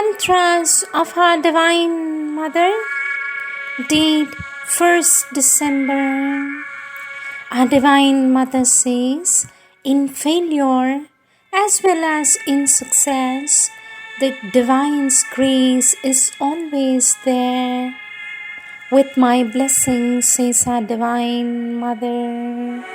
Mantras of our Divine Mother, date 1st December. Our Divine Mother says, in failure as well as in success, the Divine's grace is always there. With my blessing, says our Divine Mother.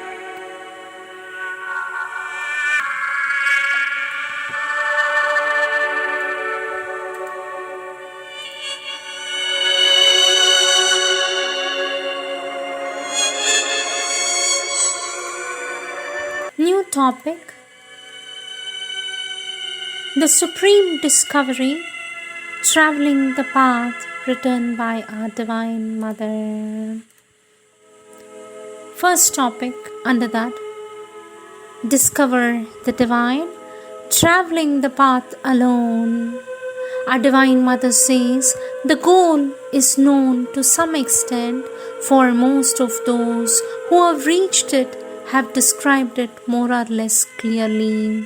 New topic: the Supreme Discovery, Traveling the Path, written by our Divine Mother. First topic under that: discover the Divine, traveling the path alone. Our Divine Mother says the goal is known to some extent, for most of those who have reached it have described it more or less clearly.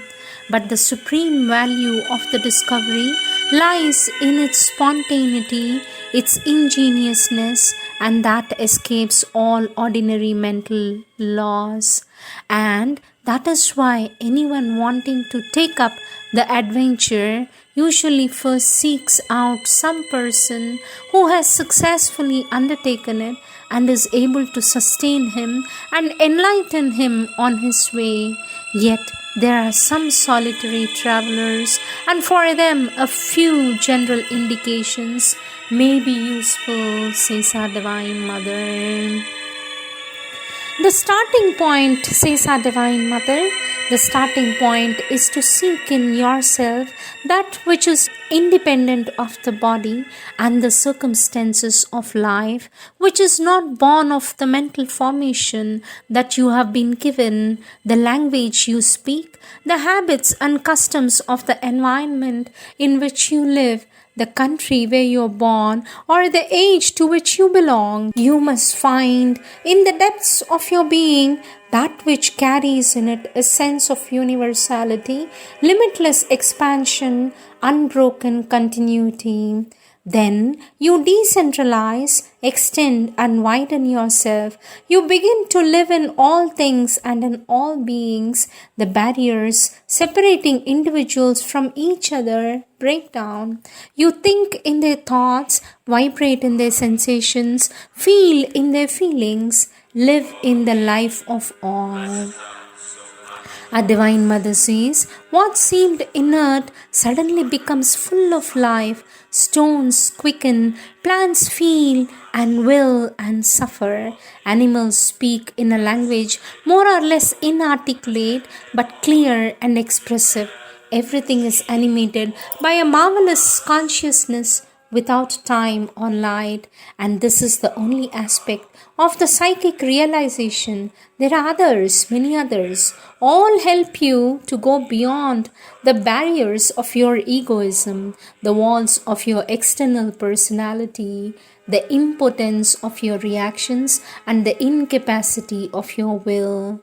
But the supreme value of the discovery lies in its spontaneity, its ingenuousness, and that escapes all ordinary mental laws. And that is why anyone wanting to take up the adventure usually first seeks out some person who has successfully undertaken it and is able to sustain him and enlighten him on his way. Yet there are some solitary travelers, and for them a few general indications may be useful, says our Divine Mother. The starting point, says our Divine Mother, the starting point is to seek in yourself that which is independent of the body and the circumstances of life, which is not born of the mental formation that you have been given, the language you speak, the habits and customs of the environment in which you live, the country where you are born, or the age to which you belong. You must find in the depths of your being that which carries in it a sense of universality, limitless expansion, unbroken continuity. Then you decentralize, extend and widen yourself. You begin to live in all things and in all beings. The barriers separating individuals from each other break down. You think in their thoughts, vibrate in their sensations, feel in their feelings, live in the life of all. Our Divine Mother says, what seemed inert suddenly becomes full of life. Stones quicken, plants feel and will and suffer. Animals speak in a language more or less inarticulate but clear and expressive. Everything is animated by a marvelous consciousness without time or light, and this is the only aspect of the psychic realization. There are others, many others, all help you to go beyond the barriers of your egoism, the walls of your external personality, the impotence of your reactions, and the incapacity of your will.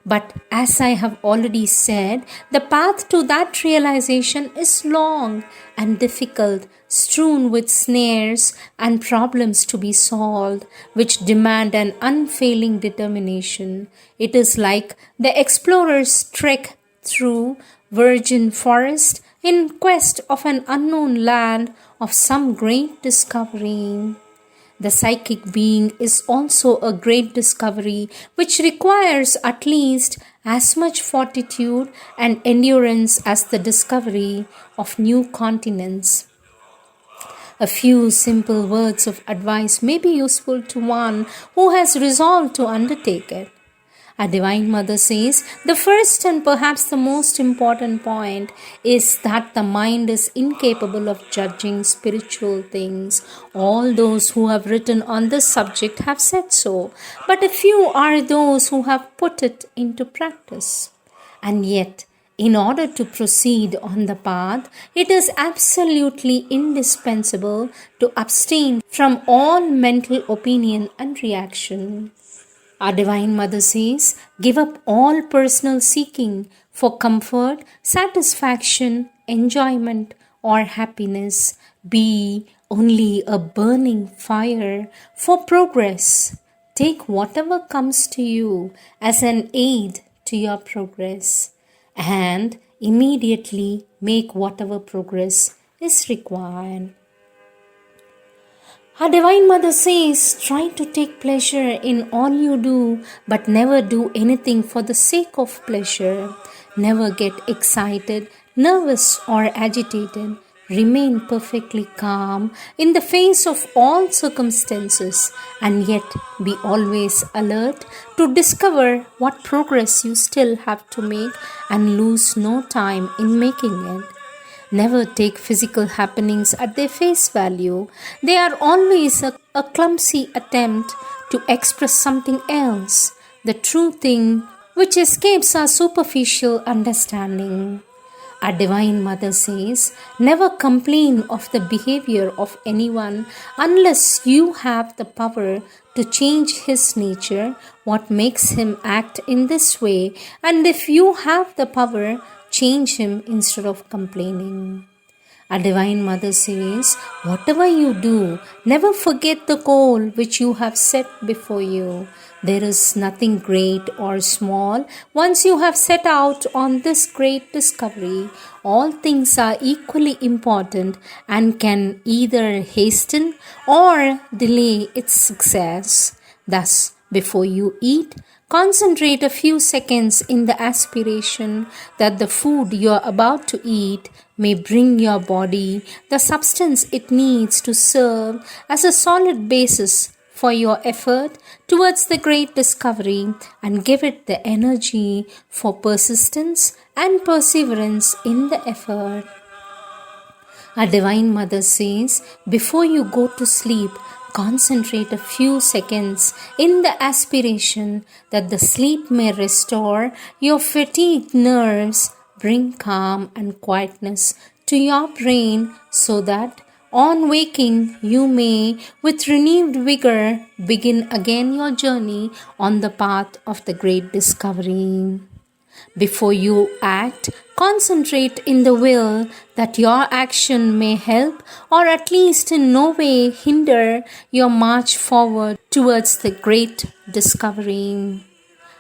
But as I have already said, the path to that realization is long and difficult, strewn with snares and problems to be solved, which demand an unfailing determination. It is like the explorer's trek through virgin forest in quest of an unknown land of some great discovery. The psychic being is also a great discovery which requires at least as much fortitude and endurance as the discovery of new continents. A few simple words of advice may be useful to one who has resolved to undertake it. Our Divine Mother says the first and perhaps the most important point is that the mind is incapable of judging spiritual things. All those who have written on this subject have said so, but a few are those who have put it into practice. And yet, in order to proceed on the path, it is absolutely indispensable to abstain from all mental opinion and reaction. Our Divine Mother says, give up all personal seeking for comfort, satisfaction, enjoyment, or happiness be only a burning fire for progress. Take whatever comes to you as an aid to your progress and immediately make whatever progress is required. Our Divine Mother says, try to take pleasure in all you do, but never do anything for the sake of pleasure. Never get excited, nervous, or agitated. Remain perfectly calm in the face of all circumstances, and yet be always alert to discover what progress you still have to make and lose no time in making it. Never take physical happenings at their face value. They are always a clumsy attempt to express something else, the true thing which escapes our superficial understanding. Our Divine Mother says, never complain of the behavior of anyone unless you have the power to change his nature, what makes him act in this way, and if you have the power, change him instead of complaining. Our Divine Mother says, whatever you do, never forget the goal which you have set before you. There is nothing great or small. Once you have set out on this great discovery, all things are equally important and can either hasten or delay its success. Thus, before you eat, concentrate a few seconds in the aspiration that the food you are about to eat may bring your body the substance it needs to serve as a solid basis for your effort towards the great discovery and give it the energy for persistence and perseverance in the effort. Our Divine Mother says, before you go to sleep, concentrate a few seconds in the aspiration that the sleep may restore your fatigued nerves, bring calm and quietness to your brain so that on waking you may, with renewed vigor, begin again your journey on the path of the great discovery. Before you act, concentrate in the will that your action may help or at least in no way hinder your march forward towards the great discovery.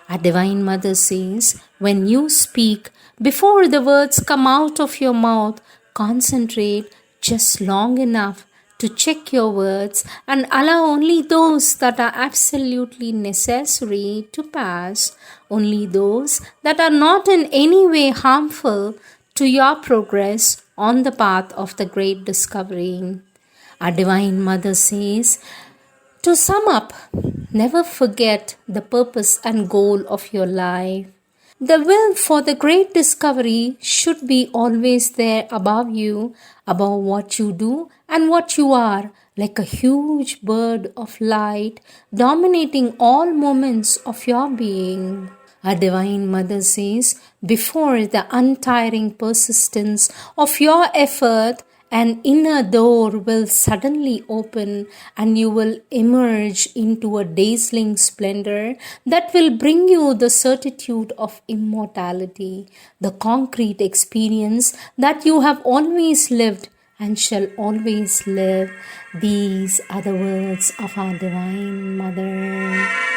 Our Divine Mother says, when you speak, before the words come out of your mouth, concentrate just long enough to check your words and allow only those that are absolutely necessary to pass, only those that are not in any way harmful to your progress on the path of the great discovery. Our Divine Mother says, to sum up, never forget the purpose and goal of your life. The will for the great discovery should be always there above you, above what you do and what you are, like a huge bird of light dominating all moments of your being. Our Divine Mother says, before the untiring persistence of your effort, an inner door will suddenly open and you will emerge into a dazzling splendor that will bring you the certitude of immortality, the concrete experience that you have always lived and shall always live. These are the words of our Divine Mother.